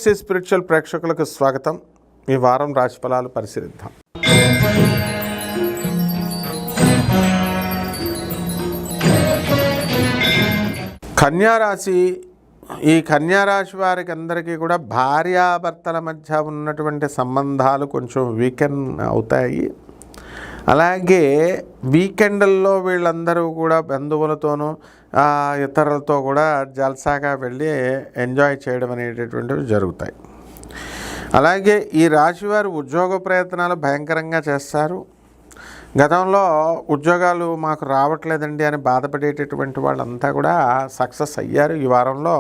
C spiritual ప్రేక్షకులకు స్వాగతం. ఈ వారం రాశిఫలాలు పరిశీలిద్దాం. కన్యారాశి. ఈ కన్యారాశి వారికి అందరికీ కూడా భార్యాభర్తల మధ్య ఉన్నటువంటి సంబంధాలు కొంచెం వీకెండ్ అవుతాయి. అలాగే వీకెండ్ల్లో వీళ్ళందరూ కూడా బంధువులతోనూ ఇతరులతో కూడా జల్సాగా వెళ్ళి ఎంజాయ్ చేయడం అనేటటువంటివి జరుగుతాయి. అలాగే ఈ రాశివారు ఉద్యోగ ప్రయత్నాలు భయంకరంగా చేస్తారు. గతంలో ఉద్యోగాలు మాకు రావట్లేదండి అని బాధపడేటటువంటి వాళ్ళంతా కూడా సక్సెస్ అయ్యారు. ఈ వారంలో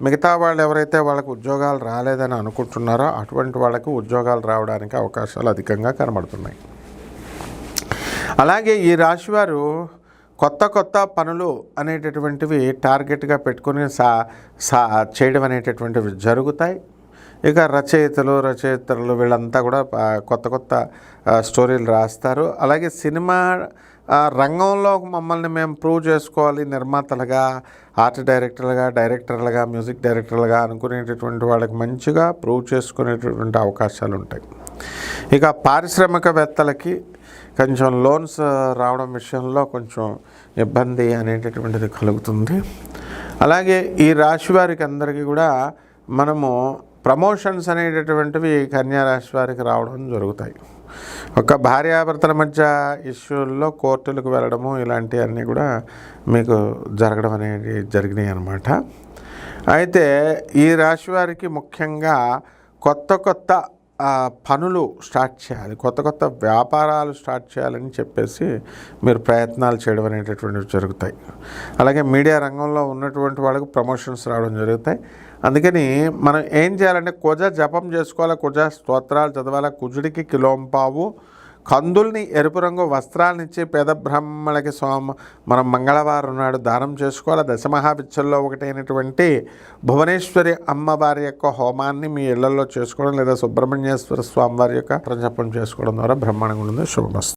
మిగతా వాళ్ళు ఎవరైతే వాళ్ళకు ఉద్యోగాలు రాలేదని అనుకుంటున్నారో అటువంటి వాళ్ళకు ఉద్యోగాలు రావడానికి అవకాశాలు అధికంగా కనబడుతున్నాయి. అలాగే ఈ రాశివారు కొత్త పనులు అనేటటువంటివి టార్గెట్గా పెట్టుకుని చేయడం అనేటటువంటివి జరుగుతాయి. ఇక రచయితలు వీళ్ళంతా కూడా కొత్త స్టోరీలు రాస్తారు. అలాగే సినిమా రంగంలో మమ్మల్ని మేము ప్రూవ్ చేసుకోవాలి, నిర్మాతలుగా, ఆర్ట్ డైరెక్టర్లుగా, మ్యూజిక్ డైరెక్టర్లుగా అనుకునేటటువంటి వాళ్ళకి మంచిగా ప్రూవ్ చేసుకునేటటువంటి అవకాశాలు ఉంటాయి. ఇక పారిశ్రామికవేత్తలకి కొంచెం లోన్స్ రావడం విషయంలో కొంచెం ఇబ్బంది అనేటటువంటిది కలుగుతుంది. అలాగే ఈ రాశి వారికి అందరికీ కూడా మనము ప్రమోషన్స్ అనేటటువంటివి కన్యారాశి వారికి రావడం జరుగుతాయి. ఒక భార్యాభర్తల మధ్య ఇష్యూల్లో కోర్టులకు వెళ్ళడము ఇలాంటివన్నీ కూడా మీకు జరగడం అనేది జరిగినాయి అన్నమాట. అయితే ఈ రాశి వారికి ముఖ్యంగా కొత్త పనులు స్టార్ట్ చేయాలి, కొత్త వ్యాపారాలు స్టార్ట్ చేయాలని చెప్పేసి మీరు ప్రయత్నాలు చేయడం అనేటటువంటివి జరుగుతాయి. అలాగే మీడియా రంగంలో ఉన్నటువంటి వాళ్ళకు ప్రమోషన్స్ రావడం జరుగుతాయి. అందుకని మనం ఏం చేయాలంటే కుజ జపం చేసుకోవాలి, కుజ స్తోత్రాలు చదవాలి. కుజుడికి కిలోంపావు కందుల్ని ఎరుపు రంగు వస్త్రాలనిచ్చి పేద బ్రాహ్మణులకి మనం మంగళవారం నాడు దానం చేసుకోవాలి. దశమహావిద్యల్లో ఒకటైనటువంటి భువనేశ్వరి అమ్మవారి యొక్క హోమాన్ని మీ ఇళ్లలో చేసుకోవడం లేదా సుబ్రహ్మణ్యేశ్వర స్వామి వారి యొక్క జపం చేసుకోవడం ద్వారా బ్రహ్మాండంగా ఉంటుంది. శుభమస్తు.